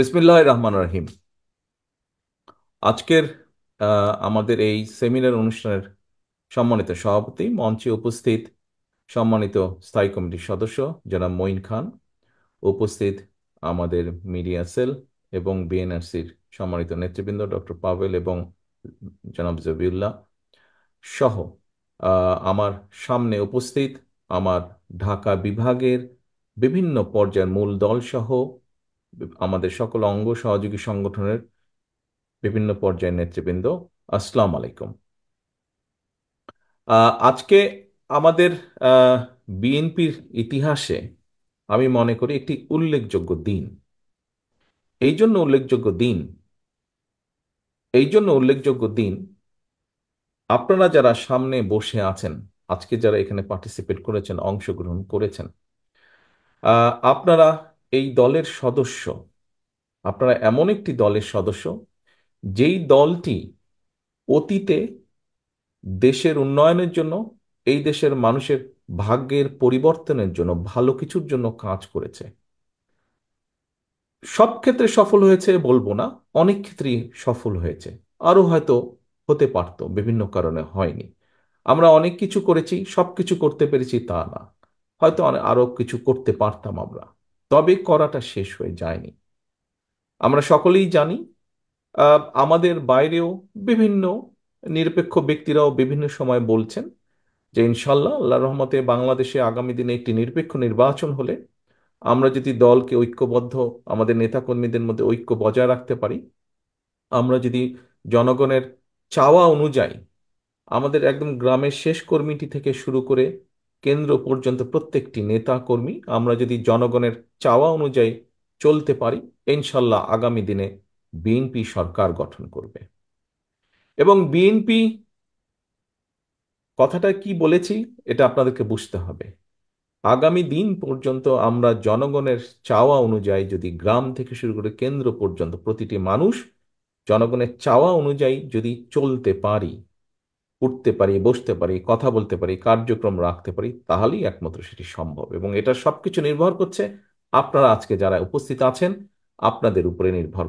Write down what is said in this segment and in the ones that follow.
বিসমিল্লাহির রহমানির রহিম। আজকের আমাদের এই সেমিনার অনুষ্ঠানের সম্মানিত সভাপতি, মঞ্চে উপস্থিত সম্মানিত স্থায়ী কমিটির সদস্য জনাব মঈন খান, উপস্থিত আমাদের মিডিয়া সেল এবং বিএনআরসির সম্মানিত নেতৃবৃন্দ ডক্টর পাভেল এবং জনাব জবিউল্লাহ সহ আমার সামনে উপস্থিত আমার ঢাকা বিভাগের বিভিন্ন পর্যায়ের মূল দল সহ আমাদের সকল অঙ্গ সহযোগী সংগঠনের বিভিন্ন পর্যায়ের নেতৃবৃন্দ, আসসালামু আলাইকুম। আজকে আমাদের বিএনপির ইতিহাসে আমি মনে করি একটি উল্লেখযোগ্য দিন। এই জন্য উল্লেখযোগ্য দিন এই জন্য উল্লেখযোগ্য দিন আপনারা যারা সামনে বসে আছেন, আজকে যারা এখানে পার্টিসিপেট করেছেন, অংশগ্রহণ করেছেন, আপনারা এই দলের সদস্য। আপনারা এমন একটি দলের সদস্য যেই দলটি অতীতে দেশের উন্নয়নের জন্য, এই দেশের মানুষের ভাগ্যের পরিবর্তনের জন্য, ভালো কিছুর জন্য কাজ করেছে। সব ক্ষেত্রে সফল হয়েছে বলবো না, অনেক ক্ষেত্রেই সফল হয়েছে। আরো হয়তো হতে পারতো, বিভিন্ন কারণে হয়নি। আমরা অনেক কিছু করেছি, সব কিছু করতে পেরেছি তা না, হয়তো আরো কিছু করতে পারতাম আমরা, তবে করাটা শেষ হয়ে যায়নি। আমরা সকলেই জানি, আমাদের বাইরেও বিভিন্ন নিরপেক্ষ ব্যক্তিরাও বিভিন্ন সময় বলছেন যে ইনশাল্লাহ আল্লাহর রহমতে বাংলাদেশে আগামী দিনে একটি নিরপেক্ষ নির্বাচন হলে আমরা যদি দলকে ঐক্যবদ্ধ, আমাদের নেতাকর্মীদের মধ্যে ঐক্য বজায় রাখতে পারি, আমরা যদি জনগণের চাওয়া অনুযায়ী আমাদের একদম গ্রামের শেষ কর্মীটি থেকে শুরু করে কেন্দ্র পর্যন্ত প্রত্যেকটি নেতা কর্মী আমরা যদি জনগণের চাওয়া অনুযায়ী চলতে পারি, ইনশাল্লাহ আগামী দিনে বিএনপি সরকার গঠন করবে। এবং বিএনপি কথাটা কি বলেছি এটা আপনাদেরকে বুঝতে হবে। আগামী দিন পর্যন্ত আমরা জনগণের চাওয়া অনুযায়ী যদি গ্রাম থেকে শুরু করে কেন্দ্র পর্যন্ত প্রতিটি মানুষ জনগণের চাওয়া অনুযায়ী যদি চলতে পারি, উঠতে পারি, বসতে পারি, কথা বলতে পারি, কার্যক্রম রাখতে পারি, তাহলেই একমাত্র সেটি সম্ভব। এবং এটা সবকিছু নির্ভর করছে আপনারা আজকে যারা উপস্থিত আছেন, আপনাদের উপরে নির্ভর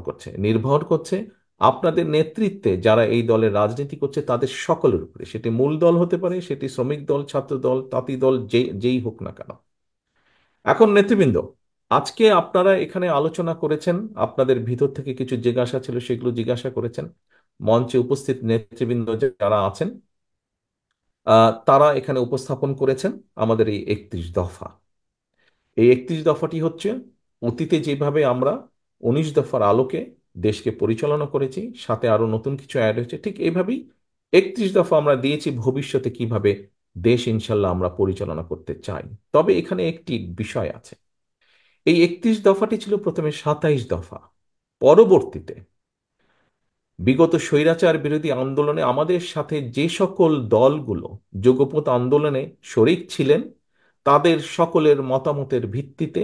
করছে আপনাদের নেতৃত্বে যারা এই দলের রাজনীতি করছে তাদের সকলের উপরে। সেটি মূল দল হতে পারে, সেটি শ্রমিক দল, ছাত্র দল, তাঁতি দল, যেই হোক না কেন। এখন নেতৃবৃন্দ, আজকে আপনারা এখানে আলোচনা করেছেন, আপনাদের ভিতর থেকে কিছু জিজ্ঞাসা ছিল সেগুলো জিজ্ঞাসা করেছেন। মঞ্চে উপস্থিত নেতৃবৃন্দ যারা আছেন, তারা এখানে উপস্থাপন করেছেন আমাদের এই 31 দফা। এই 31 দফাটি হচ্ছে অতীতে যেভাবে আমরা 19 দফার আলোকে দেশকে পরিচালনা করেছি, সাথে আরো নতুন কিছু অ্যাড হয়েছে, ঠিক এইভাবেই 31 দফা আমরা দিয়েছি ভবিষ্যতে কিভাবে দেশ ইনশাল্লাহ আমরা পরিচালনা করতে চাই। তবে এখানে একটি বিষয় আছে। এই 31 দফাটি ছিল প্রথমে 27 দফা। পরবর্তীতে বিগত স্বৈরাচার বিরোধী আন্দোলনে আমাদের সাথে যে সকল দলগুলো যুগপৎ আন্দোলনে শরিক ছিলেন, তাদের সকলের মতামতের ভিত্তিতে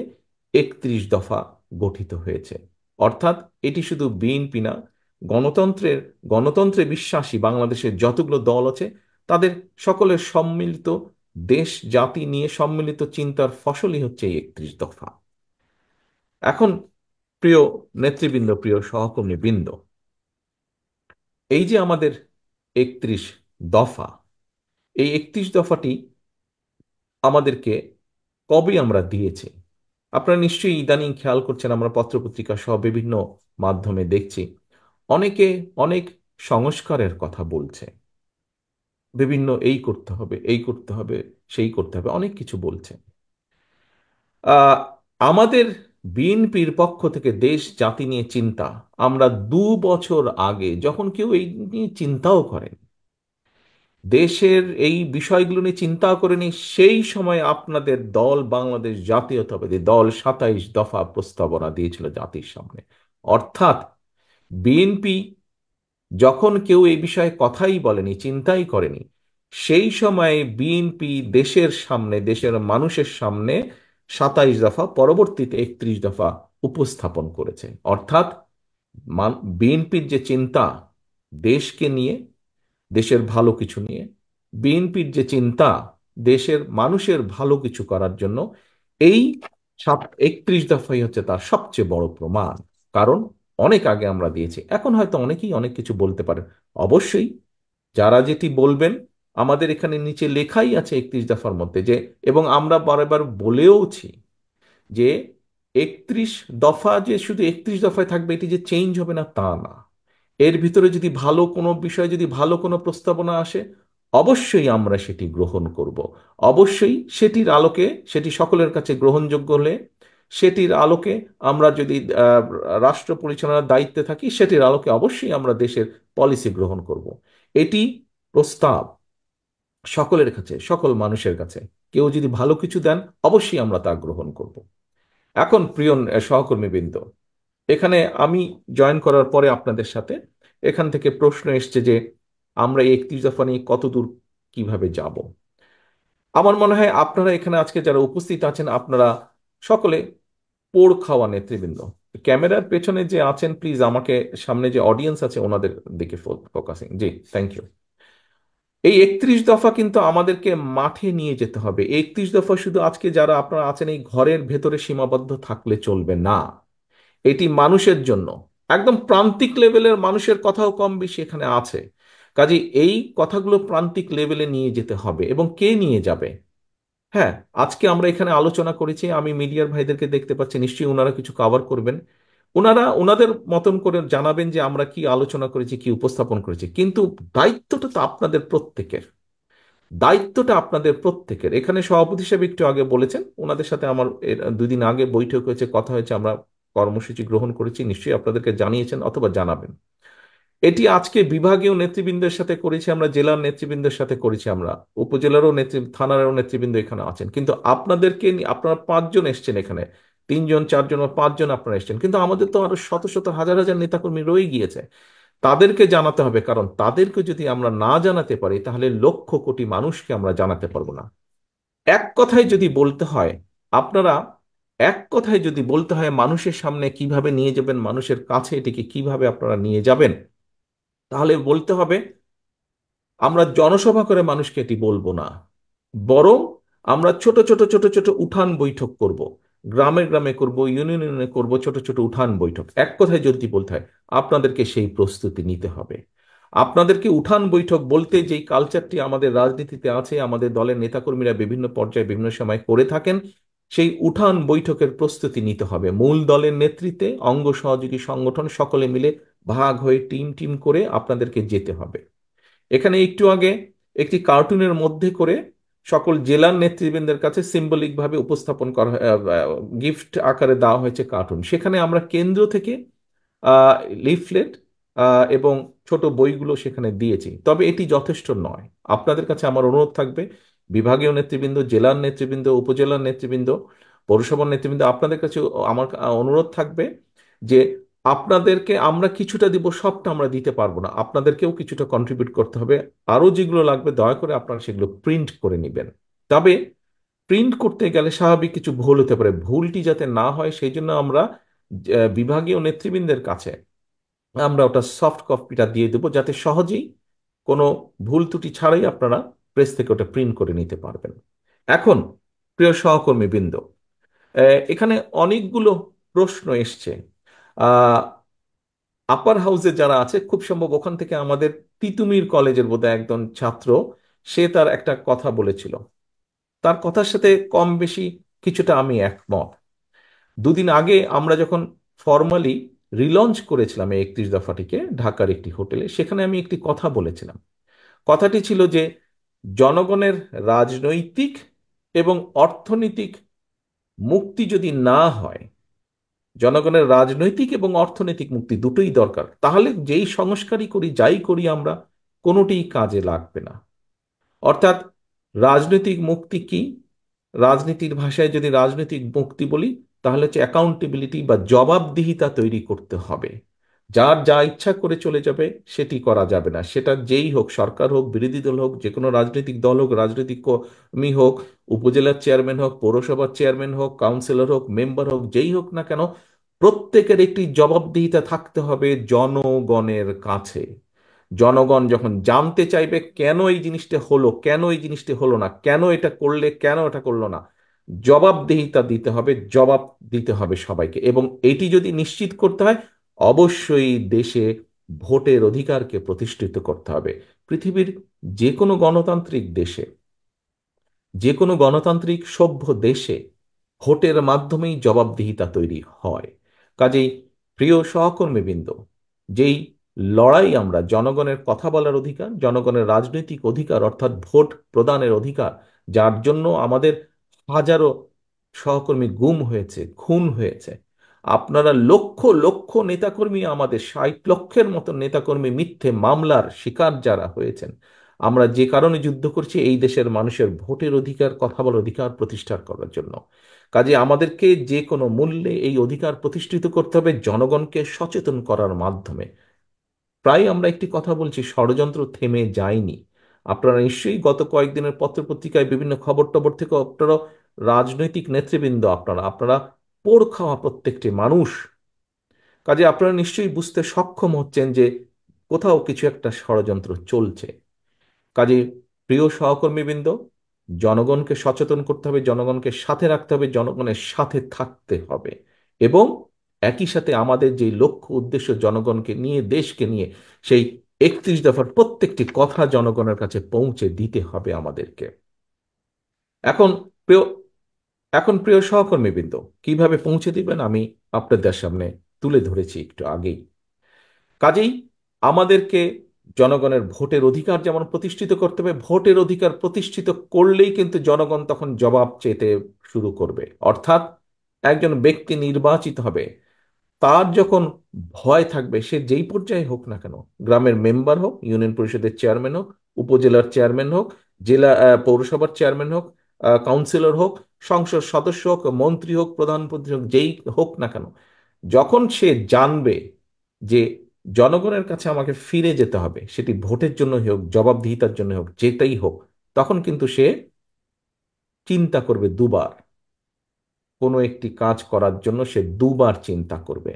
31 দফা গঠিত হয়েছে। অর্থাৎ এটি শুধু বিএনপি না, গণতন্ত্রে বিশ্বাসী বাংলাদেশের যতগুলো দল আছে তাদের সকলের সম্মিলিত, দেশ জাতি নিয়ে সম্মিলিত চিন্তার ফসলই হচ্ছে এই 31 দফা। এখন প্রিয় নেতৃবৃন্দ, প্রিয় সহকর্মী বৃন্দ, এই যে আমাদের 31 দফা, এই 31 দফাটি আমাদেরকে কবে আমরা দিয়েছি? আপনারা নিশ্চয়ই ইদানিং খেয়াল করছেন, আমরা পত্রপত্রিকা সহ বিভিন্ন মাধ্যমে দেখছি অনেকে অনেক সংস্কারের কথা বলছে। বিভিন্ন এই করতে হবে, এই করতে হবে, সেই করতে হবে, অনেক কিছু বলছে। আহ আমাদের বিএনপির পক্ষ থেকে দেশ জাতি নিয়ে চিন্তা, আমরা 2 বছর আগে যখন কেউ এই নিয়ে চিন্তাও করেন, দেশের এই বিষয়গুলো নিয়ে চিন্তা করেনি, সেই সময় আপনাদের দল বাংলাদেশ জাতীয়তাবাদী দল 27 দফা প্রস্তাবনা দিয়েছিল জাতির সামনে। অর্থাৎ বিএনপি যখন কেউ এই বিষয়ে কথাই বলেনি, চিন্তাই করেনি, সেই সময়ে বিএনপি দেশের সামনে, দেশের মানুষের সামনে 27 দফা, পরবর্তীতে 31 দফা উপস্থাপন করেছে। অর্থাৎ বিএনপির যে চিন্তা দেশকে নিয়ে, দেশের ভালো কিছু নিয়ে, বিএনপির যে চিন্তা দেশের মানুষের ভালো কিছু করার জন্য, এই 31 দফাই হচ্ছে তার সবচেয়ে বড় প্রমাণ। কারণ অনেক আগে আমরা দিয়েছি। এখন হয়তো অনেকেই অনেক কিছু বলতে পারেন। অবশ্যই যারা যেটি বলবেন, আমাদের এখানে নিচে লেখাই আছে 31 দফার মধ্যে যে, এবং আমরা বারবার বলেওছি যে 31 দফা যে শুধু 31 দফায় থাকবে, এটি যে চেঞ্জ হবে না তা না। এর ভিতরে যদি ভালো কোনো বিষয়, যদি ভালো কোনো প্রস্তাবনা আসে, অবশ্যই আমরা সেটি গ্রহণ করব। অবশ্যই সেটির আলোকে, সেটি সকলের কাছে গ্রহণযোগ্য হলে, সেটির আলোকে আমরা যদি আহ, রাষ্ট্র পরিচালনার দায়িত্বে থাকি, সেটির আলোকে অবশ্যই আমরা দেশের পলিসি গ্রহণ করব। এটি প্রস্তাব সকলের কাছে, সকল মানুষের কাছে। কেউ যদি ভালো কিছু দেন, অবশ্যই আমরা তা গ্রহণ করব। এখন প্রিয় সহকর্মীবৃন্দ, এখানে আমি জয়েন করার পরে আপনাদের সাথে এখান থেকে প্রশ্ন এসছে যে আমরা এই 31 দফা নিয়ে কতদূর কিভাবে যাব। আমার মনে হয় আপনারা এখানে আজকে যারা উপস্থিত আছেন, আপনারা সকলে পোড় খাওয়া নেতৃবৃন্দ। ক্যামেরার পেছনে যে আছেন, প্লিজ আমাকে, সামনে যে অডিয়েন্স আছে ওনাদের দিকে ফোকাসিং, জি, থ্যাংক ইউ। এই 31 দফা কিন্তু আমাদেরকে মাঠে নিয়ে যেতে হবে। 31 দফা শুধু আজকে যারা আপনারা আছেন এই ঘরের ভেতরে সীমাবদ্ধ থাকলে চলবে না। এটি মানুষের জন্য, একদম প্রান্তিক লেভেলের মানুষের কথাও কম বেশি এখানে আছে। কাজে এই কথাগুলো প্রান্তিক লেভেলে নিয়ে যেতে হবে। এবং কে নিয়ে যাবে? হ্যাঁ, আজকে আমরা এখানে আলোচনা করেছি, আমি মিডিয়ার ভাইদেরকে দেখতে পাচ্ছি, নিশ্চয়ই ওনারা কিছু কভার করবেন। ওনারা ওনাদের মতন করে জানাবেন যে আমরা কি আলোচনা করেছি, কি উপস্থাপন করেছি। কিন্তু দায়িত্বটা তো আপনাদের প্রত্যেকের। দায়িত্বটা আপনাদের প্রত্যেকের। এখানে সভাপতি সাহেব একটু আগে বলেছেন, ওনাদের সাথে আমার এর 2 দিন আগে বৈঠক হয়েছে, কথা হয়েছে, আমরা কর্মসূচি গ্রহণ করেছি, নিশ্চয়ই আপনাদেরকে জানিয়েছেন অথবা জানাবেন। এটি আজকে বিভাগীয় নেতৃবৃন্দের সাথে করেছি আমরা, জেলার নেতৃবৃন্দের সাথে করেছি আমরা, উপজেলারও থানারও নেতৃবৃন্দ এখানে আছেন। কিন্তু আপনাদেরকে আপনারা 5 জন এসছেন এখানে, 3 জন 4 জন বা 5 জন আপনারা এসছেন, কিন্তু আমাদের তো আরো শত শত হাজার হাজার নেতাকর্মী রয়ে গিয়েছে। তাদেরকে জানাতে হবে, কারণ তাদেরকে যদি আমরা না জানাতে পারি, তাহলে লক্ষ কোটি মানুষকে আমরা জানাতে পারবো না। এক কথায় যদি বলতে হয়, আপনারা, এক কথায় যদি বলতে হয় মানুষের সামনে কিভাবে নিয়ে যাবেন, মানুষের কাছে এটিকে কিভাবে আপনারা নিয়ে যাবেন, তাহলে বলতে হবে আমরা জনসভা করে মানুষকে এটি বলবো না, বরং আমরা ছোট ছোট ছোট ছোট উঠান বৈঠক করব। গ্রামে গ্রামে করব, ইউনিয়নে ইউনিয়নে করব, ছোট ছোট উঠান বৈঠক। এক কথায় যদি বলতে হয়, আপনাদেরকে সেই প্রস্তুতি নিতে হবে। আপনাদেরকে উঠান বৈঠক বলতে যেই কালচারটি আমাদের রাজনীতিতে আছে, আমাদের দলের নেতাকর্মীরা বিভিন্ন পর্যায়ে বিভিন্ন সময় করে থাকেন, সেই উঠান বৈঠকের প্রস্তুতি নিতে হবে। মূল দলের নেতৃত্বে অঙ্গ সহযোগী সংগঠন সকলে মিলে ভাগ হয়ে টিম টিম করে আপনাদেরকে যেতে হবে। এখানে একটু আগে একটি কার্টুনের মধ্যে করে সকল জেলার নেতৃবৃন্দের কাছে সিম্বলিক ভাবে উপস্থাপন করা, গিফট আকারে দেওয়া হয়েছে কার্টুন। সেখানে আমরা কেন্দ্র থেকে লিফলেট এবং ছোট বইগুলো সেখানে দিয়েছি। তবে এটি যথেষ্ট নয়। আপনাদের কাছে আমার অনুরোধ থাকবে, বিভাগীয় নেতৃবৃন্দ, জেলার নেতৃবৃন্দ, উপজেলার নেতৃবৃন্দ, পৌরসভার নেতৃবৃন্দ, আপনাদের কাছে আমার অনুরোধ থাকবে যে আপনাদেরকে আমরা কিছুটা দিব, সবটা আমরা দিতে পারবো না, আপনাদেরকেও কিছুটা কন্ট্রিবিউট করতে হবে। আরো যেগুলো লাগবে দয়া করে আপনারা সেগুলো প্রিন্ট করে নেবেন। তবে প্রিন্ট করতে গেলে স্বাভাবিক কিছু ভুল হতে পারে, ভুলটি যাতে না হয় সেই জন্য আমরা বিভাগীয় নেতৃবৃন্দের কাছে আমরা ওটা সফট কপিটা দিয়ে দেবো, যাতে সহজেই কোনো ভুল ত্রুটি ছাড়াই আপনারা প্রেস থেকে ওটা প্রিন্ট করে নিতে পারবেন। এখন প্রিয় সহকর্মী বৃন্দ, এখানে অনেকগুলো প্রশ্ন এসছে। আহ আপার হাউসে যারা আছে, খুব সম্ভব ওখান থেকে আমাদের তিতুমির কলেজের বোধহয় একজন ছাত্র, সে তার একটা কথা বলেছিল। তার কথার সাথে কম বেশি কিছুটা আমি একমত। 2 দিন আগে আমরা যখন ফর্মালি রিলঞ্চ করেছিলাম এই 31 দফাটিকে ঢাকার একটি হোটেলে, সেখানে আমি একটি কথা বলেছিলাম। কথাটি ছিল যে জনগণের রাজনৈতিক এবং অর্থনৈতিক মুক্তি যদি না হয়, জনগণের রাজনৈতিক এবং অর্থনৈতিক মুক্তি দুটোই দরকার, তাহলে যেই সংস্কারই করি, যাই করি আমরা, কোনোটিই কাজে লাগবে না। অর্থাৎ রাজনৈতিক মুক্তি কি? রাজনীতির ভাষায় যদি রাজনৈতিক মুক্তি বলি, তাহলে হচ্ছে অ্যাকাউন্টেবিলিটি বা জবাবদিহিতা তৈরি করতে হবে। যার যা ইচ্ছা করে চলে যাবে সেটি করা যাবে না। সেটা যেই হোক, সরকার হোক, বিরোধী দল হোক, যে কোনো রাজনৈতিক দল হোক, রাজনৈতিক কর্মী হোক, উপজেলার চেয়ারম্যান হোক, পৌরসভার চেয়ারম্যান হোক, কাউন্সিলর হোক, মেম্বার হোক, যেই হোক না কেন, প্রত্যেকের একটি জবাবদিহিতা থাকতে হবে জনগণের কাছে। জনগণ যখন জানতে চাইবে কেন এই জিনিসটা হলো, কেন এই জিনিসটা হলো না, কেন এটা করলে, কেন এটা করলো না, জবাবদিহিতা দিতে হবে, জবাব দিতে হবে সবাইকে। এবং এটি যদি নিশ্চিত করতে হয়, অবশ্যই দেশে ভোটের অধিকারকে প্রতিষ্ঠিত করতে হবে। পৃথিবীর যে কোনো গণতান্ত্রিক দেশে, যে কোনো গণতান্ত্রিক সভ্য দেশে ভোটের মাধ্যমেই জবাবদিহিতা তৈরি হয়। কাজেই প্রিয় সহকর্মীবৃন্দ, যেই লড়াই আমরা জনগণের কথা বলার অধিকার, জনগণের রাজনৈতিক অধিকার অর্থাৎ ভোট প্রদানের অধিকার, যার জন্য আমাদের হাজারো সহকর্মী গুম হয়েছে, খুন হয়েছে, আপনারা লক্ষ লক্ষ নেতাকর্মী, আমাদের 60 লক্ষের মতো নেতাকর্মী মিথ্যে মামলার শিকার যারা হয়েছেন, আমরা যে কারণে যুদ্ধ করছি এই দেশের মানুষের ভোটের অধিকার, কথা বলার অধিকার প্রতিষ্ঠা করার জন্য। কাজে আমাদেরকে যে কোনো মূল্যে এই অধিকার প্রতিষ্ঠিত করতে হবে জনগণকে সচেতন করার মাধ্যমে। প্রায় আমরা একটি কথা বলছি, ষড়যন্ত্র থেমে যায়নি। আপনারা নিশ্চয়ই গত কয়েকদিনের পত্রপত্রিকায় বিভিন্ন খবর টবর থেকে আপনারা, রাজনৈতিক নেতৃবৃন্দ, আপনারা আপনারা পোড় খাওয়া প্রত্যেকটি মানুষ, কাজে আপনারা নিশ্চয়ই বুঝতে সক্ষম হচ্ছেন যে কোথাও কিছু একটা ষড়যন্ত্র চলছে। কাজে প্রিয় সহকর্মীবৃন্দ, জনগণকে সচেতন করতে হবে, জনগণকে সাথে রাখতে হবে, জনগণের সাথে থাকতে হবে। এবং একই সাথে আমাদের যে লক্ষ্য উদ্দেশ্য জনগণকে নিয়ে, দেশকে নিয়ে, সেই 31 দফার প্রত্যেকটি কথা জনগণের কাছে পৌঁছে দিতে হবে আমাদেরকে। এখন প্রিয় এখন প্রিয় সহকর্মীবৃন্দ, কিভাবে পৌঁছে দিবেন আমি আপনাদের সামনে তুলে ধরেছি একটু আগেই। কাজেই আমাদেরকে জনগণের ভোটের অধিকার যেমন প্রতিষ্ঠিত করতে হবে, ভোটের অধিকার প্রতিষ্ঠিত করলেই কিন্তু জনগণ তখন জবাব চেতে শুরু করবে। অর্থাৎ একজন ব্যক্তি নির্বাচিত হবে, তার যখন ভয় থাকবে, সে যেই পর্যায়ে হোক না কেন, গ্রামের মেম্বার হোক, ইউনিয়ন পরিষদের চেয়ারম্যান হোক, উপজেলার চেয়ারম্যান হোক, জেলা পৌরসভার চেয়ারম্যান হোক, কাউন্সিলর হোক, সংসদ সদস্য হোক, মন্ত্রী হোক, প্রধানমন্ত্রী হোক, যেই হোক না কেন, যখন সে জানবে যে জনগণের কাছে আমাকে ফিরে যেতে হবে, সেটি ভোটের জন্য হোক, জবাবদিহিতার জন্য হোক, যেটাই হোক, তখন কিন্তু সে চিন্তা করবে দুবার। কোনো একটি কাজ করার জন্য সে দুবার চিন্তা করবে।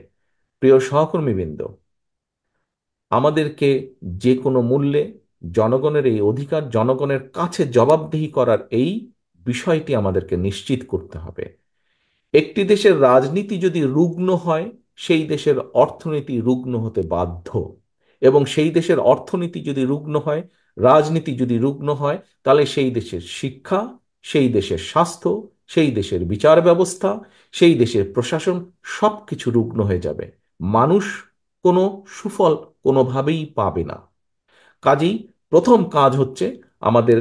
প্রিয় সহকর্মীবৃন্দ, আমাদেরকে যে কোনো মূল্যে জনগণের এই অধিকার, জনগণের কাছে জবাবদিহি করার এই বিষয়টি আমাদেরকে নিশ্চিত করতে হবে। একটি দেশের রাজনীতি যদি রুগ্ন হয়, সেই দেশের অর্থনীতি রুগ্ন হতে বাধ্য। এবং সেই দেশের অর্থনীতি যদি রুগ্ন হয়, রাজনীতি যদি রুগ্ন হয়, তাহলে সেই দেশের শিক্ষা, সেই দেশের স্বাস্থ্য, সেই দেশের বিচার ব্যবস্থা, সেই দেশের প্রশাসন সবকিছু রুগ্ন হয়ে যাবে। মানুষ কোনো সুফল কোনোভাবেই পাবে না। কাজেই প্রথম কাজ হচ্ছে আমাদের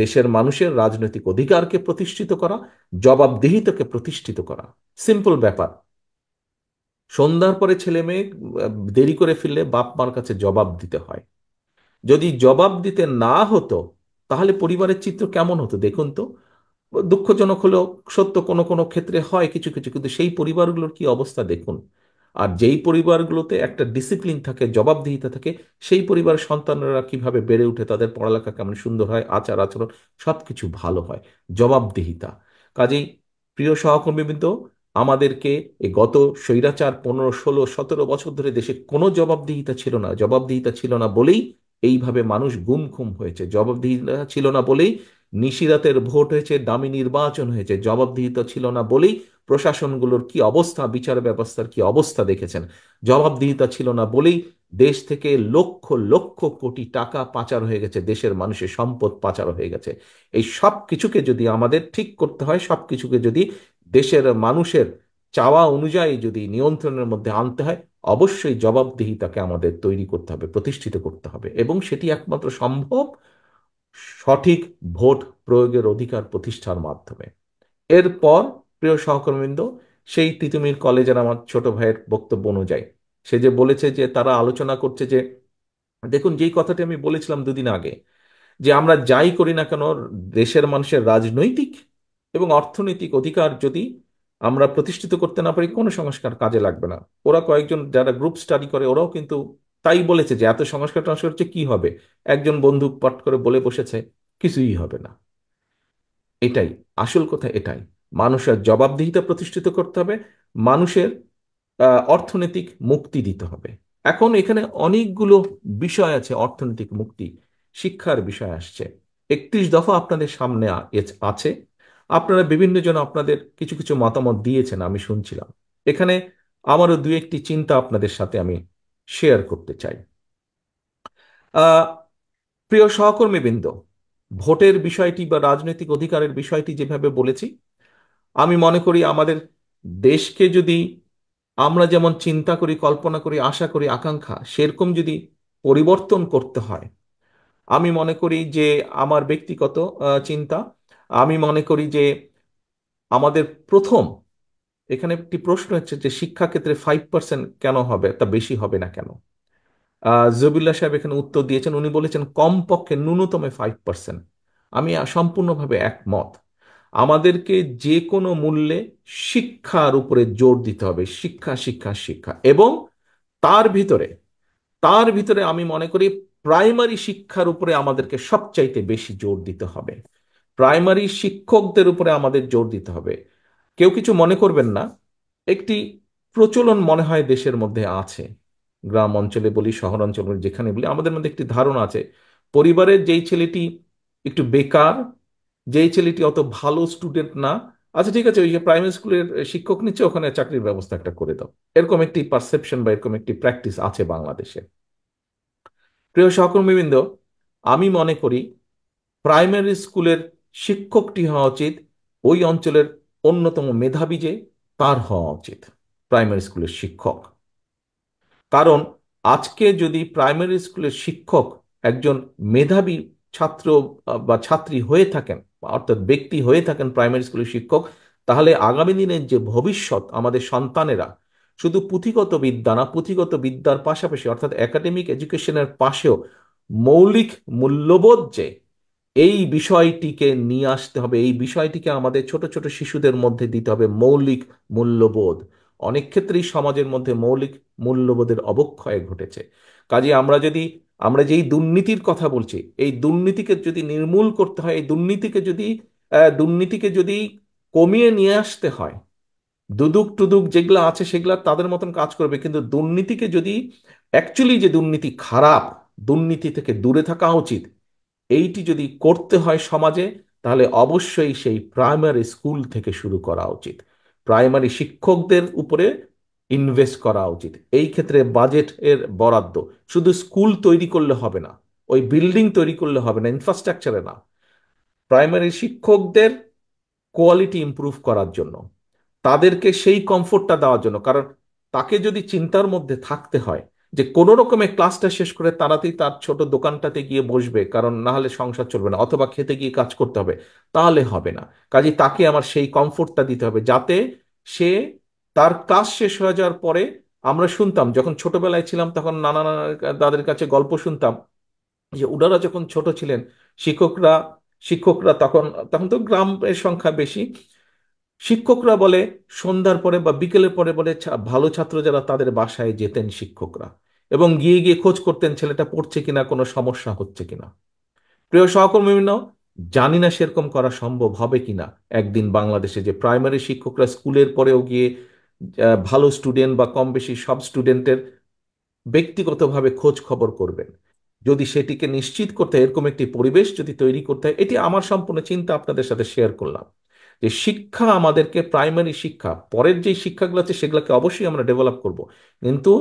দেশের মানুষের রাজনৈতিক অধিকারকে প্রতিষ্ঠিত করা, জবাবদিহিতাকে প্রতিষ্ঠিত করা। সিম্পল ব্যাপার। সন্ধ্যার পরে ছেলে মেয়ে দেরি করে ফিরলে বাপ মার কাছে জবাব দিতে হয়। যদি জবাব দিতে না হতো, তাহলে পরিবারের চিত্র কেমন হতো দেখুন তো। দুঃখজনক হলেও সত্য, কোনো কোনো ক্ষেত্রে হয় কিছু কিছু, কিন্তু সেই পরিবারগুলোর কি অবস্থা দেখুন। আর যেই পরিবারগুলোতে একটা ডিসিপ্লিন থাকে, জবাবদিহিতা থাকে, সেই পরিবারের সন্তানরা কিভাবে বেড়ে উঠে, তাদের পড়ালেখা কেমন সুন্দর হয়, আচার আচরণ সবকিছু ভালো হয়। জবাবদিহিতা। কাজেই প্রিয় সহকর্মীবৃন্দ, আমাদেরকে এই গত স্বৈরাচার 15, 16, 17 বছর ধরে দেশে কোনো জবাবদিহিতা ছিল না। জবাবদিহিতা ছিল না বলেই এইভাবে মানুষ গুম খুম হয়েছে। জবাবদিহিতা ছিল না বলেই নিশিরাতের ভোট হয়েছে, দামি নির্বাচন হয়েছে। জবাবদিহিতা ছিল না বলেই প্রশাসনগুলোর কি অবস্থা, বিচার ব্যবস্থার কি অবস্থা দেখেছেন। জবাবদিহিতা ছিল না বলেই দেশ থেকে লক্ষ লক্ষ কোটি টাকা পাচার হয়ে গেছে, দেশের মানুষের সম্পদ পাচার হয়ে গেছে। এই সব কিছুকে যদি আমাদের ঠিক করতে হয়, সব কিছুকে যদি দেশের মানুষের চাওয়া অনুযায়ী যদি নিয়ন্ত্রণের মধ্যে আনতে হয়, অবশ্যই জবাবদিহিতাকে আমাদের তৈরি করতে হবে, প্রতিষ্ঠিত করতে হবে। এবং সেটি একমাত্র সম্ভব সঠিক ভোট প্রয়োগের অধিকার প্রতিষ্ঠার মাধ্যমে। এরপর প্রিয় সহকর্মীবৃন্দ, সেই তিতুমির কলেজের আমার ছোট ভাইয়ের বক্তব্য অনুযায়ী সে যে বলেছে যে তারা আলোচনা করছে যে, দেখুন যেই কথাটি আমি বলেছিলাম দুদিন আগে, যে আমরা যাই করি না কেন, দেশের মানুষের রাজনৈতিক এবং অর্থনৈতিক অধিকার যদি আমরা প্রতিষ্ঠিত করতে না পারি, কোনো সংস্কার কাজে লাগবে না। ওরা কয়েকজন যারা গ্রুপ স্টাডি করে, ওরাও কিন্তু তাই বলেছে যে এত সংস্কার টংস্কার হচ্ছে কি হবে। একজন বন্ধু পাঠ করে বলে বসেছে, কিছুই হবে না। এটাই আসল কথা, এটাই। মানুষের জবাবদিহিতা প্রতিষ্ঠিত করতে হবে, মানুষের অর্থনৈতিক মুক্তি দিতে হবে। এখন এখানে অনেকগুলো বিষয় আছে, অর্থনৈতিক মুক্তি, শিক্ষার বিষয় আসছে। 31 দফা আপনাদের সামনে আছে। আপনারা বিভিন্ন জন আপনাদের কিছু কিছু মতামত দিয়েছেন, আমি শুনছিলাম। এখানে আমারও দু একটি চিন্তা আপনাদের সাথে আমি শেয়ার করতে চাই। আহ প্রিয় সহকর্মীবৃন্দ, ভোটের বিষয়টি বা রাজনৈতিক অধিকারের বিষয়টি যেভাবে বলেছি, আমি মনে করি আমাদের দেশকে যদি আমরা যেমন চিন্তা করি, কল্পনা করি, আশা করি, আকাঙ্ক্ষা সেরকম যদি পরিবর্তন করতে হয়, আমি মনে করি যে আমার ব্যক্তিগত চিন্তা, আমি মনে করি যে আমাদের প্রথম এখানে একটি প্রশ্ন হচ্ছে যে শিক্ষাক্ষেত্রে 5% কেন হবে, তা বেশি হবে না কেন? জবিল্লা সাহেব এখানে উত্তর দিয়েছেন, উনি বলেছেন কমপক্ষে ন্যূনতম 5%। আমি সম্পূর্ণভাবে একমত। আমাদেরকে যে কোনো মূল্যে শিক্ষার উপরে জোর দিতে হবে, শিক্ষা শিক্ষা শিক্ষা। এবং তার ভিতরে তার ভিতরে আমি মনে করি প্রাইমারি শিক্ষার উপরে আমাদেরকে সবচাইতে বেশি জোর দিতে হবে। প্রাইমারি শিক্ষকদের উপরে আমাদের জোর দিতে হবে। কেউ কিছু মনে করবেন না, একটি প্রচলন মনে হয় দেশের মধ্যে আছে, গ্রাম অঞ্চলে বলি, শহর অঞ্চলে বলি, যেখানে বলি, আমাদের মধ্যে একটি ধারণা আছে পরিবারের যেই ছেলেটি একটু বেকার, যেই ছেলেটি অত ভালো স্টুডেন্ট না, আচ্ছা ঠিক আছে, ওই যে প্রাইমারি স্কুলের শিক্ষক নিচ্ছে, ওখানে চাকরির ব্যবস্থা একটা করে দাও। এরকম একটি পারসেপশন বা এরকম একটি প্র্যাকটিস আছে বাংলাদেশে। প্রিয় সহকর্মীবৃন্দ, আমি মনে করি প্রাইমারি স্কুলের শিক্ষকটি হওয়া উচিত ওই অঞ্চলের অন্যতম মেধাবী, যে তার হওয়া উচিত প্রাইমারি স্কুলের শিক্ষক। কারণ আজকে যদি প্রাইমারি স্কুলের শিক্ষক একজন মেধাবী ছাত্র বা ছাত্রী হয়ে থাকেন, অর্থাৎ ব্যক্তি হয়ে থাকেন প্রাইমারি স্কুলের শিক্ষক, তাহলে আগামী দিনের যে ভবিষ্যৎ আমাদের সন্তানেরা শুধু পুঁথিগত বিদ্যা না, পুঁথিগত বিদ্যার পাশাপাশি অর্থাৎ একাডেমিক এডুকেশনের পাশেও মৌলিক মূল্যবোধ, যে এই বিষয়টিকে নিয়ে আসতে হবে, এই বিষয়টিকে আমাদের ছোট ছোট শিশুদের মধ্যে দিতে হবে, মৌলিক মূল্যবোধ। অনেক ক্ষেত্রেই সমাজের মধ্যে মৌলিক মূল্যবোধের অবক্ষয় ঘটেছে। কাজে আমরা যেই দুর্নীতির কথা বলছি, এই দুর্নীতিকে যদি নির্মূল করতে হয়, এই দুর্নীতিকে যদি কমিয়ে নিয়ে আসতে হয়, দুদুক টুদুক যেগুলো আছে সেগুলা তাদের মতন কাজ করবে, কিন্তু দুর্নীতিকে যদি, অ্যাকচুয়ালি যে দুর্নীতি খারাপ, দুর্নীতি থেকে দূরে থাকা উচিত, এইটি যদি করতে হয় সমাজে, তাহলে অবশ্যই সেই প্রাইমারি স্কুল থেকে শুরু করা উচিত। প্রাইমারি শিক্ষকদের উপরে ইনভেস্ট করা উচিত। এই ক্ষেত্রে বাজেট এর বরাদ্দ শুধু স্কুল তৈরি করলে হবে না, ওই বিল্ডিং তৈরি করলে হবে না, ইনফ্রাস্ট্রাকচারে না, প্রাইমারি শিক্ষকদের কোয়ালিটি ইমপ্রুভ করার জন্য, তাদেরকে সেই কমফোর্টটা দেওয়ার জন্য। কারণ তাকে যদি চিন্তার মধ্যে থাকতে হয় যে কোনো রকমে ক্লাসটা শেষ করে তাড়াতাড়ি তার ছোট দোকানটাতে গিয়ে বসবে, কারণ না হলে সংসার চলবে না, অথবা খেতে গিয়ে কাজ করতে হবে, তাহলে হবে না। কাজে তাকে আমার সেই কমফোর্টটা দিতে হবে, যাতে সে তার ক্লাস শেষ হয়ে যাওয়ার পরে, আমরা শুনতাম যখন ছোটবেলায় ছিলাম তখন নানা নানা দাদের কাছে গল্প শুনতাম যে ওনারা যখন ছোট ছিলেন, শিক্ষকরা শিক্ষকরা তখন তখন তো গ্রামের সংখ্যা বেশি, শিক্ষকরা বলে সন্ধ্যার পরে বা বিকেলের পরে বলে ভালো ছাত্র যারা তাদের বাসায় যেতেন শিক্ষকরা, এবং গিয়ে গিয়ে খোঁজ করতেন ছেলেটা পড়ছে কিনা, কোনো সমস্যা হচ্ছে কিনা। প্রিয় সহকর্মীবৃন্দ, জানি না সেরকম করা সম্ভব হবে কিনা একদিন বাংলাদেশে, যে প্রাইমারি শিক্ষকরা স্কুলের পরেও গিয়ে ভালো স্টুডেন্ট বা কম বেশি সব স্টুডেন্টের ব্যক্তিগতভাবে খোঁজ খবর করবেন। যদি সেটিকে নিশ্চিত করতে হয়, এরকম একটি পরিবেশ যদি তৈরি করতে হয়, এটি আমার সম্পূর্ণ চিন্তা আপনাদের সাথে শেয়ার করলাম। যে শিক্ষা আমাদেরকে, প্রাইমারি শিক্ষা, পরের যে শিক্ষাগুলো আছে সেগুলোকে অবশ্যই আমরা ডেভেলপ করব, কিন্তু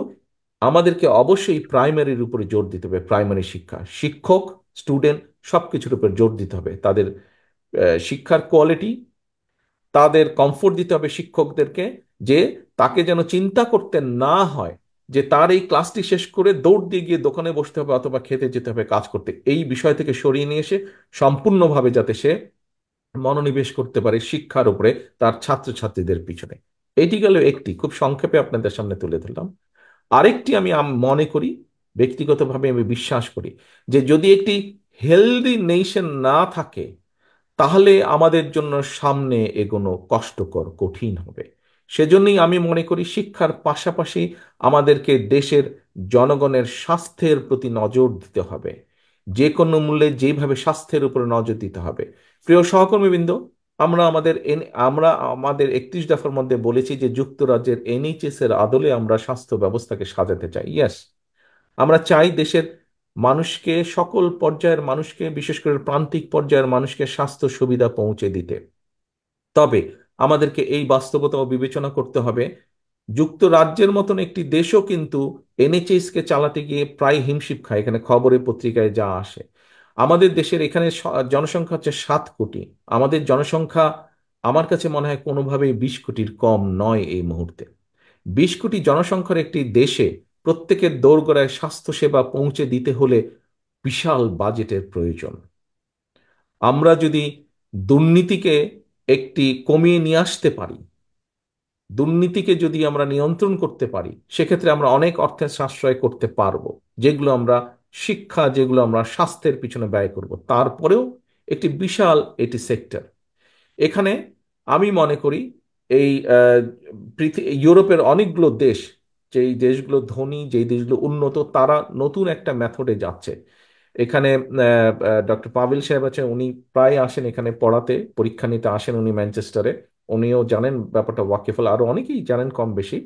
আমাদেরকে অবশ্যই প্রাইমারির উপরে জোর দিতে হবে। প্রাইমারি শিক্ষা, শিক্ষক, স্টুডেন্ট সবকিছুর উপর জোর দিতে হবে। তাদের শিক্ষার কোয়ালিটি, তাদের কমফোর্ট দিতে হবে শিক্ষকদেরকে, যে তাকে যেন চিন্তা করতে না হয় যে তার এই ক্লাসটি শেষ করে দৌড় দিয়ে গিয়ে দোকানে বসতে হবে অথবা খেতে যেতে হবে কাজ করতে। এই বিষয় থেকে সরিয়ে নিয়ে এসে সম্পূর্ণভাবে যাতে সে মনোনিবেশ করতে পারে শিক্ষার উপরে, তার ছাত্রছাত্রীদের পিছনে। এটি গেল একটি, খুব সংক্ষেপে আপনাদের সামনে তুলে ধরলাম। আরেকটি আমি মনে করি, ব্যক্তিগতভাবে আমি বিশ্বাস করি, যে যদি একটি হেলদি নেশন না থাকে, তাহলে আমাদের জন্য সামনে এগোনো কষ্টকর, কঠিন হবে। সেজন্যই আমি মনে করি শিক্ষার পাশাপাশি আমাদেরকে দেশের জনগণের স্বাস্থ্যের প্রতি নজর দিতে হবে। যে কোনো মূল্যে যেভাবে স্বাস্থ্যের উপরে নজর দিতে হবে। প্রিয় সহকর্মীবৃন্দ, আমরা আমাদের 31 দফার মধ্যে বলেছি যে যুক্তরাজ্যের NHS এর আদলে আমরা স্বাস্থ্য ব্যবস্থাকে সাজাতে চাই। ইয়েস, আমরা চাই দেশের মানুষকে, সকল পর্যায়ের মানুষকে, বিশেষ করে প্রান্তিক পর্যায়ের মানুষকে স্বাস্থ্য সুবিধা পৌঁছে দিতে। তবে আমাদেরকে এই বাস্তবতাও বিবেচনা করতে হবে, যুক্তরাজ্যের মতন একটি দেশও কিন্তু এনএচএস কে চালাতে গিয়ে প্রায় হিমশিম খায়, এখানে খবরে পত্রিকায় যা আসে। আমাদের দেশের এখানে জনসংখ্যা হচ্ছে 7 কোটি। আমাদের জনসংখ্যা আমার কাছে মনে হয় কোনোভাবেই 20 কোটির কম নয় এই মুহূর্তে। 20 কোটি জনসংখ্যার একটি দেশে প্রত্যেকের দোরগোড়ায় স্বাস্থ্যসেবা পৌঁছে দিতে হলে বিশাল বাজেটের প্রয়োজন। আমরা যদি দুর্নীতিকে একটি কমিয়ে নিয়ে আসতে পারি, দুর্নীতিকে যদি আমরা নিয়ন্ত্রণ করতে পারি, সেক্ষেত্রে আমরা অনেক অর্থের সাশ্রয় করতে পারবো, যেগুলো আমরা শিক্ষা, যেগুলো আমরা স্বাস্থ্যের পিছনে ব্যয় করব। তারপরেও একটি বিশাল এটি সেক্টর এখানে। আমি মনে করি এই ইউরোপের অনেকগুলো দেশ, যেই দেশগুলো ধনী, যেই দেশগুলো উন্নত, তারা নতুন একটা মেথডে যাচ্ছে। এখানে ডক্টর পাভেল সাহেব আছে, উনি প্রায় আসেন এখানে পড়াতে, পরীক্ষা নিতে আসেন উনি ম্যানচেস্টারে। উনিও জানেন ব্যাপারটা ওয়াকিফল, আরো অনেকেই জানেন কম বেশি।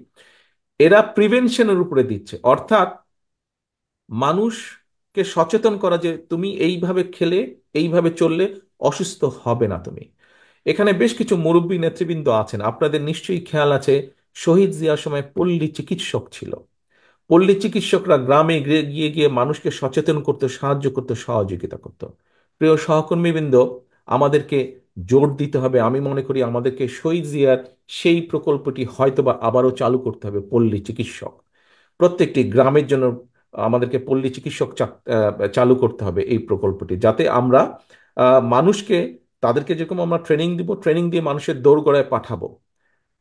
এরা প্রিভেনশনের উপরে দিচ্ছে, অর্থাৎ মানুষকে সচেতন করা যে তুমি এইভাবে খেলে, এইভাবে চললে অসুস্থ হবে না তুমি। এখানে বেশ কিছু মুরব্বী নেতৃবৃন্দ আছেন, আপনাদের নিশ্চয়ই খেয়াল আছে, শহীদ জিয়ার সময় পল্লী চিকিৎসক ছিল। পল্লী চিকিৎসকরা গ্রামে গিয়ে গিয়ে গিয়ে মানুষকে সচেতন করতে, সাহায্য করতে, সহযোগিতা করত। প্রিয় সহকর্মীবৃন্দ, আমাদেরকে জোর দিতে হবে, আমি মনে করি আমাদেরকে শহীদ জিয়ার সেই প্রকল্পটি হয়তোবা আবারও চালু করতে হবে। পল্লী চিকিৎসক প্রত্যেকটি গ্রামের জন্য আমাদেরকে পল্লী চিকিৎসক চালু করতে হবে এই প্রকল্পটি, যাতে আমরা মানুষকে, তাদেরকে যেরকম আমরা ট্রেনিং দিব, ট্রেনিং দিয়ে মানুষের দোরগোড়ায় পাঠাবো,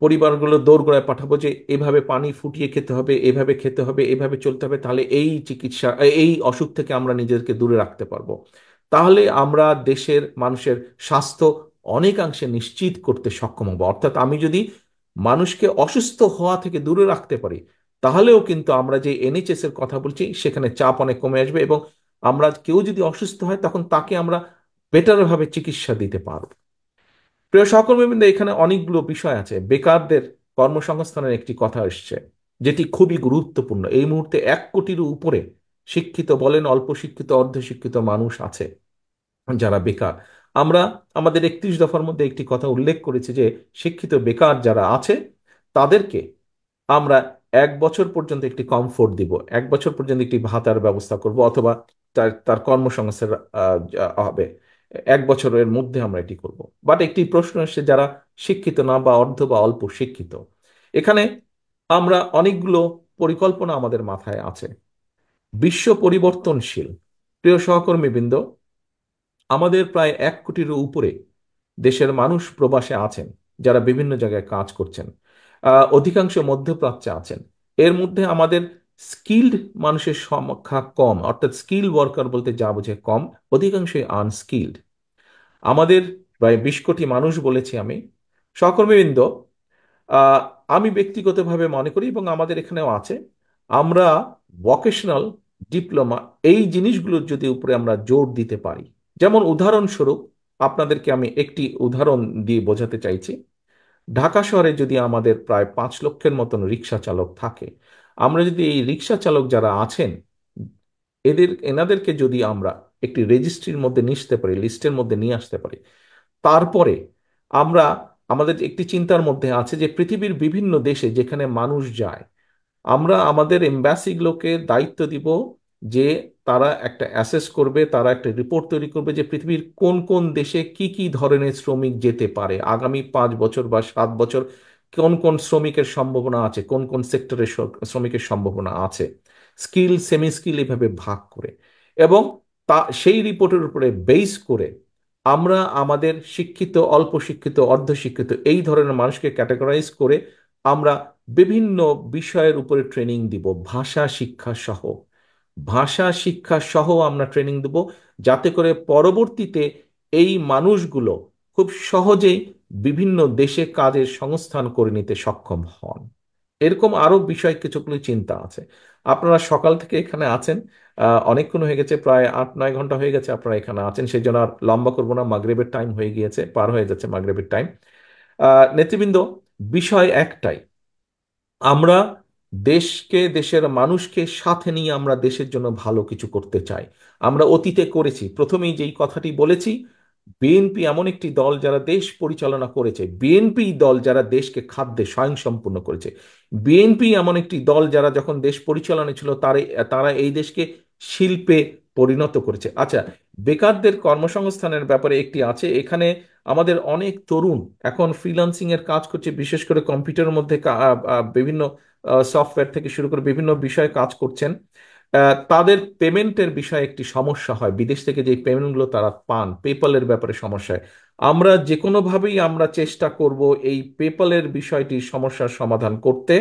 পরিবারগুলো দোরগোড়ায় পাঠাবো যে এভাবে পানি ফুটিয়ে খেতে হবে, এভাবে খেতে হবে, এভাবে চলতে হবে, তাহলে এই চিকিৎসা, এই অসুখ থেকে আমরা নিজেদেরকে দূরে রাখতে পারবো। তাহলে আমরা দেশের মানুষের স্বাস্থ্য অনেকাংশে নিশ্চিত করতে সক্ষম হব। অর্থাৎ আমি যদি মানুষকে অসুস্থ হওয়া থেকে দূরে রাখতে পারি, তাহলেও কিন্তু আমরা যে এনএইচএস এর কথা বলছি সেখানে চাপ অনেক কমে আসবে, এবং আমরা কেউ যদি অসুস্থ হয় তখন তাকে আমরা বেটার ভাবে চিকিৎসা দিতে পারবো। প্রিয় সহকর্মীবৃন্দ, এখানে অনেকগুলো বিষয় আছে। বেকারদের কর্মসংস্থানের একটি কথা এসছে, যেটি খুবই গুরুত্বপূর্ণ। এই মুহূর্তে 1 কোটির উপরে শিক্ষিত বলেন, অল্প শিক্ষিত, অর্ধশিক্ষিত মানুষ আছে যারা বেকার। আমরা আমাদের 31 দফার মধ্যে একটি কথা উল্লেখ করেছি যে শিক্ষিত বেকার যারা আছে তাদেরকে আমরা 1 বছর পর্যন্ত একটি কমফোর্ট দিব, 1 বছর পর্যন্ত একটি ভাতার ব্যবস্থা করব, অথবা তার তার কর্মসংস্থান হবে। 1 বছরের মধ্যে আমরা এটি করব। বাট একটি প্রশ্ন এসে, যারা শিক্ষিত না বা অর্ধ বা অল্প শিক্ষিত, এখানে আমরা অনেকগুলো পরিকল্পনা আমাদের মাথায় আছে। বিশ্ব পরিবর্তনশীল। প্রিয় সহকর্মীবৃন্দ, আমাদের প্রায় 1 কোটির উপরে দেশের মানুষ প্রবাসে আছেন, যারা বিভিন্ন জায়গায় কাজ করছেন। অধিকাংশ মধ্যপ্রাচ্যে আছেন। এর মধ্যে আমাদের স্কিল্ড মানুষের সংখ্যা কম, অর্থাৎ স্কিল ওয়ার্কার বলতে যা বোঝে কম, অধিকাংশই আনস্কিল্ড। আমাদের প্রায় 20 কোটি মানুষ বলেছি আমি। সহকর্মীবৃন্দ, আহ, আমি ব্যক্তিগতভাবে মনে করি, এবং আমাদের এখানেও আছে, আমরা ভোকেশনাল ডিপ্লোমা, এই জিনিসগুলোর যদি উপরে আমরা জোর দিতে পারি। যেমন উদাহরণস্বরূপ আপনাদেরকে আমি একটি উদাহরণ দিয়ে বোঝাতে চাইছি। ঢাকা শহরে যদি আমাদের প্রায় 5 লক্ষের মতন রিক্সা চালক থাকে, আমরা যদি এই রিক্সা চালক যারা আছেন এনাদেরকে যদি আমরা একটি রেজিস্ট্রির মধ্যে নিয়ে আসতে পারি, লিস্টের মধ্যে নিয়ে আসতে পারি, তারপরে আমরা, আমাদের একটি চিন্তার মধ্যে আছে যে পৃথিবীর বিভিন্ন দেশে যেখানে মানুষ যায়, আমরা আমাদের এম্বাসিগুলোকে দায়িত্ব দিব যে তারা একটা অ্যাসেস করবে, তারা একটা রিপোর্ট তৈরি করবে যে পৃথিবীর কোন কোন দেশে কি কি ধরনের শ্রমিক যেতে পারে আগামী 5 বছর বা 7 বছর, কোন কোন শ্রমিকের সম্ভাবনা আছে, কোন কোন সেক্টরের শ্রমিকের সম্ভাবনা আছে, স্কিল, সেমি স্কিল, এভাবে ভাগ করে। এবং সেই রিপোর্টের উপরে বেস করে আমরা আমাদের শিক্ষিত, অল্প শিক্ষিত, অর্ধশিক্ষিত, এই ধরনের মানুষকে ক্যাটাগরাইজ করে আমরা বিভিন্ন বিষয়ের উপরে ট্রেনিং দিব, ভাষা শিক্ষা সহ। ভাষা শিক্ষা সহ আমরা ট্রেনিং দেব, যাতে করে পরবর্তীতে এই মানুষগুলো খুব সহজেই বিভিন্ন দেশে কাজের সংস্থান করে নিতে সক্ষম হন। এরকম আরো বিষয় কিছুগুলো চিন্তা আছে। আপনারা সকাল থেকে এখানে আছেন, অনেকক্ষণ হয়ে গেছে, প্রায় 8-9 ঘন্টা হয়ে গেছে আপনারা এখানে আছেন, সেই জন্য আর লম্বা করবো না, মাগরিবের টাইম হয়ে গিয়েছে, পার হয়ে যাচ্ছে মাগরিবের টাইম। নেতৃবৃন্দ, বিষয় একটাই, আমরা দেশকে, দেশের মানুষকে সাথে নিয়ে আমরা দেশের জন্য ভালো কিছু করতে চাই। আমরা অতীতে করেছি, প্রথমেই যেই কথাটি বলেছি, বিএনপি এমন একটি দল যারা দেশ পরিচালনা করেছে, বিএনপি দল যারা দেশকে খাদ্যে স্বয়ংসম্পূর্ণ করেছে, বিএনপি এমন একটি দল যারা যখন দেশ পরিচালনা ছিল তারা তারা এই দেশকে শিল্পে পরিণত করেছে। আচ্ছা, বেকারদের কর্মসংস্থানের ব্যাপারে একটি আছে এখানে। আমাদের অনেক তরুণ এখন ফ্রিল্যান্সিং এর কাজ করছে, বিশেষ করে কম্পিউটারের মধ্যে বিভিন্ন সফটওয়্যার থেকে শুরু করে বিভিন্ন বিষয়ে কাজ করছেন। তাদের পেমেন্টের বিষয়ে একটি সমস্যা হয়, বিদেশ থেকে যে পেমেন্টগুলো তারা পান পেপালের ব্যাপারে সমস্যা হয়। আমরা যে কোনোভাবেই আমরা চেষ্টা করব এই পেপালের বিষয়টি সমস্যার সমাধান করতে।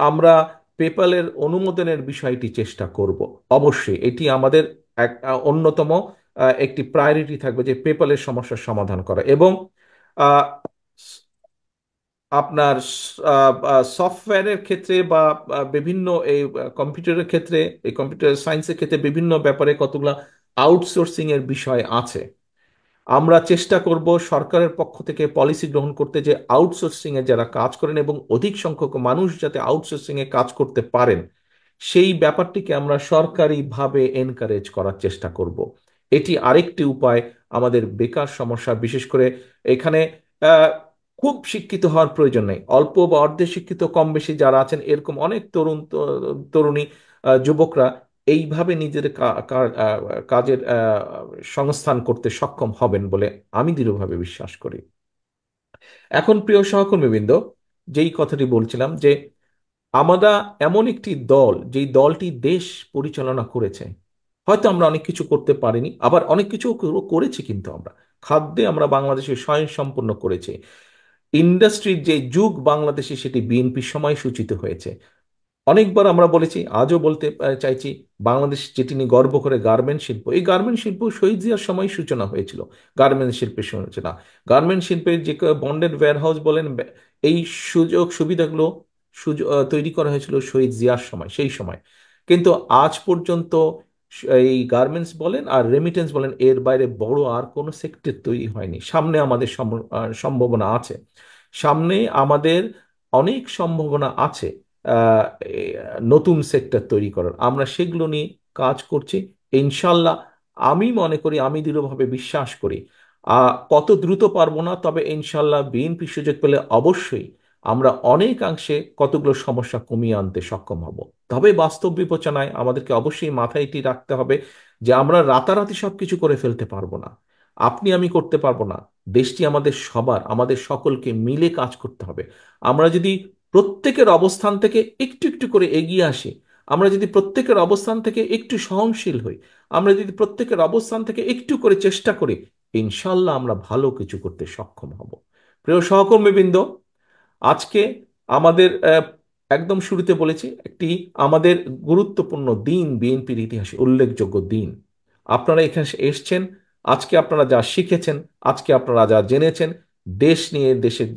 আমরা পেপালের অনুমোদনের বিষয়টি চেষ্টা করব। অবশ্যই এটি আমাদের এক অন্যতম একটি প্রায়োরিটি থাকবে যে পেপালের সমস্যার সমাধান করা। এবং আহ, আপনার সফটওয়্যারের ক্ষেত্রে বা বিভিন্ন এই কম্পিউটারের ক্ষেত্রে, এই কম্পিউটার সায়েন্সের ক্ষেত্রে বিভিন্ন ব্যাপারে কতগুলো আউটসোর্সিং এর বিষয় আছে। আমরা চেষ্টা করব সরকারের পক্ষ থেকে পলিসি গ্রহণ করতে যে আউটসোর্সিং এ যারা কাজ করেন এবং অধিক সংখ্যক মানুষ যাতে আউটসোর্সিং এ কাজ করতে পারেন, সেই ব্যাপারটিকে আমরা সরকারিভাবে এনকারেজ করার চেষ্টা করব। এটি আরেকটি উপায় আমাদের বেকার সমস্যা, বিশেষ করে এখানে আহ, খুব শিক্ষিত হওয়ার প্রয়োজন নেই, অল্প বা অর্ধে শিক্ষিত কম বেশি যারা আছেন এরকম অনেক তরুণী যুবকরা এইভাবে নিজের কাজের সংস্থান করতে সক্ষম হবেন বলে আমি দৃঢ়ভাবে বিশ্বাস করি। এখন প্রিয় সহকর্মীবৃন্দ, যেই কথাটি বলছিলাম যে আমরা এমন একটি দল যেই দলটি দেশ পরিচালনা করেছে। হয়তো আমরা অনেক কিছু করতে পারিনি, আবার অনেক কিছু করেছি, কিন্তু আমরা খাদ্যে আমরা বাংলাদেশে স্বয়ংসম্পূর্ণ করেছি। ইন্ডাস্ট্রির যে যুগ বাংলাদেশে সেটি বিএনপির সময় সূচিত হয়েছে। অনেকবার আমরা বলেছি, আজও বলতে চাইছি, বাংলাদেশ যেটি নিয়ে গর্ব করে গার্মেন্ট শিল্প, এই গার্মেন্ট শিল্প শহীদ জিয়ার সময় সূচনা হয়েছিল। গার্মেন্ট শিল্পের সূচনা, গার্মেন্ট শিল্পের যে বন্ডেড ওয়্যারহাউস বলেন, এই সুযোগ সুবিধাগুলো তৈরি করা হয়েছিল শহীদ জিয়ার সময়, সেই সময়। কিন্তু আজ পর্যন্ত এই গার্মেন্টস বলেন আর রেমিটেন্স বলেন, এর বাইরে বড় আর কোনো সেক্টর তৈরি হয়নি। সামনে আমাদের সম্ভাবনা আছে, সামনে আমাদের অনেক সম্ভাবনা আছে আহ, এ, নতুন সেক্টর তৈরি করার। আমরা সেগুলো নিয়ে কাজ করছি ইনশাল্লাহ। আমি মনে করি, আমি দৃঢ়ভাবে বিশ্বাস করি কত দ্রুত পারবো না, তবে ইনশাল্লাহ বিএনপি সুযোগ পেলে অবশ্যই আমরা অনেকাংশে কতগুলো সমস্যা কমিয়ে আনতে সক্ষম হব। তবে বাস্তব বিবেচনায় আমাদেরকে অবশ্যই মাথায় এটি রাখতে হবে যে আমরা রাতারাতি সবকিছু করে ফেলতে পারবো না, আপনি আমি করতে পারবো না। দেশটি আমাদের সবার, আমাদের সকলকে মিলে কাজ করতে হবে। আমরা যদি প্রত্যেকের অবস্থান থেকে একটু একটু করে এগিয়ে আসি, আমরা যদি প্রত্যেকের অবস্থান থেকে একটু সহনশীল হই, আমরা যদি প্রত্যেকের অবস্থান থেকে একটু করে চেষ্টা করি, ইনশাল্লাহ আমরা ভালো কিছু করতে সক্ষম হব। প্রিয় সহকর্মীবৃন্দ, আজকে আমাদের একদম শুরুতে বলেছি একটি আমাদের গুরুত্বপূর্ণ দিন, বিএনপির ইতিহাসে উল্লেখযোগ্য দিন। আপনারা এখানে এসছেন, আজকে আপনারা যা শিখেছেন, আজকে আপনারা যা জেনেছেন, দেশ নিয়ে, দেশের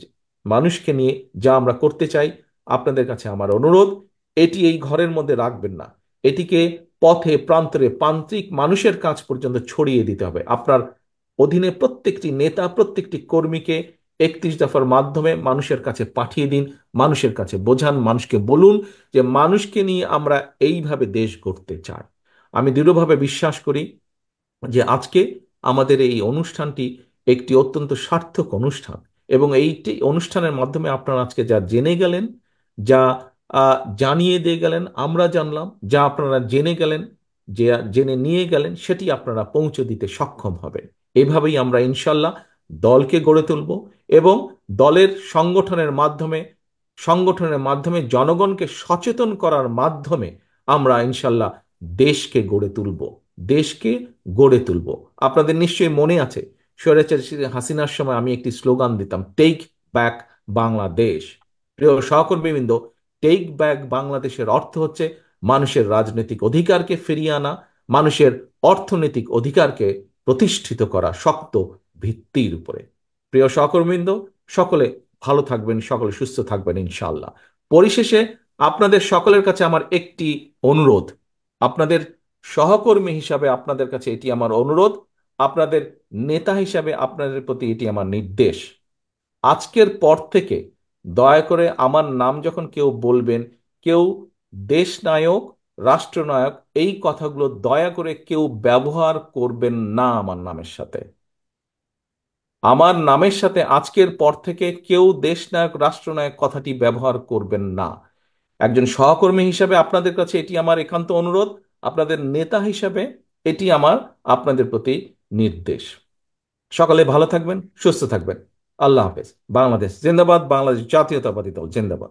মানুষকে নিয়ে যা আমরা করতে চাই, আপনাদের কাছে আমার অনুরোধ, এটি এই ঘরের মধ্যে রাখবেন না, এটিকে পথে প্রান্তরে প্রান্তিক মানুষের কাছ পর্যন্ত ছড়িয়ে দিতে হবে। আপনার অধীনে প্রত্যেকটি নেতা, প্রত্যেকটি কর্মীকে 31 দফার মাধ্যমে মানুষের কাছে পাঠিয়ে দিন, মানুষের কাছে বোঝান, মানুষকে বলুন যে মানুষকে নিয়ে আমরা এইভাবে দেশ গড়তে চাই। আমি দৃঢ়ভাবে বিশ্বাস করি যে আজকে আমাদের এই অনুষ্ঠানটি একটি অত্যন্ত সার্থক অনুষ্ঠান, এবং এইটি অনুষ্ঠানের মাধ্যমে আপনারা আজকে যা জেনে গেলেন, যা জানিয়ে দিয়ে গেলেন, আমরা জানলাম, যা আপনারা জেনে গেলেন, যে জেনে নিয়ে গেলেন, সেটি আপনারা পৌঁছে দিতে সক্ষম হবেন। এভাবেই আমরা ইনশাল্লাহ দলকে গড়ে তুলব, এবং দলের সংগঠনের মাধ্যমে জনগণকে সচেতন করার মাধ্যমে আমরা ইনশাল্লাহ দেশকে গড়ে তুলব, দেশকে গড়ে তুলব। আপনাদের নিশ্চয়ই মনে আছে, স্বৈরাচারী হাসিনার সময় আমি একটি স্লোগান দিতাম, টেক ব্যাক বাংলাদেশ। প্রিয় সহকর্মীবৃন্দ, টেক ব্যাক বাংলাদেশের অর্থ হচ্ছে মানুষের রাজনৈতিক অধিকারকে ফিরিয়ে আনা, মানুষের অর্থনৈতিক অধিকারকে প্রতিষ্ঠিত করা শক্ত ভিত্তির উপরে। প্রিয় সহকর্মীবৃন্দ, সকলে ভালো থাকবেন, সকলে সুস্থ থাকবেন ইনশাআল্লাহ। পরিশেষে আপনাদের সকলের কাছে আমার একটি অনুরোধ, আপনাদের সহকর্মী হিসাবে আপনাদের কাছে এটি আমার অনুরোধ, আপনাদের নেতা হিসাবে আপনাদের প্রতি এটি আমার নির্দেশ। আজকের পর থেকে দয়া করে আমার নাম যখন কেউ বলবেন, কেউ দেশনায়ক, রাষ্ট্রনায়ক, এই কথাগুলো দয়া করে কেউ ব্যবহার করবেন না আমার নামের সাথে। আমার নামের সাথে আজকের পর থেকে কেউ দেশনায়ক রাষ্ট্রনায়ক কথাটি ব্যবহার করবেন না। একজন সহকর্মী হিসাবে আপনাদের কাছে এটি আমার একান্ত অনুরোধ, আপনাদের নেতা হিসাবে এটি আমার আপনাদের প্রতি নির্দেশ। সকালে ভালো থাকবেন, সুস্থ থাকবেন। আল্লাহ হাফেজ। বাংলাদেশ জিন্দাবাদ, বাংলাদেশ জাতীয়তাবাদী দল জিন্দাবাদ।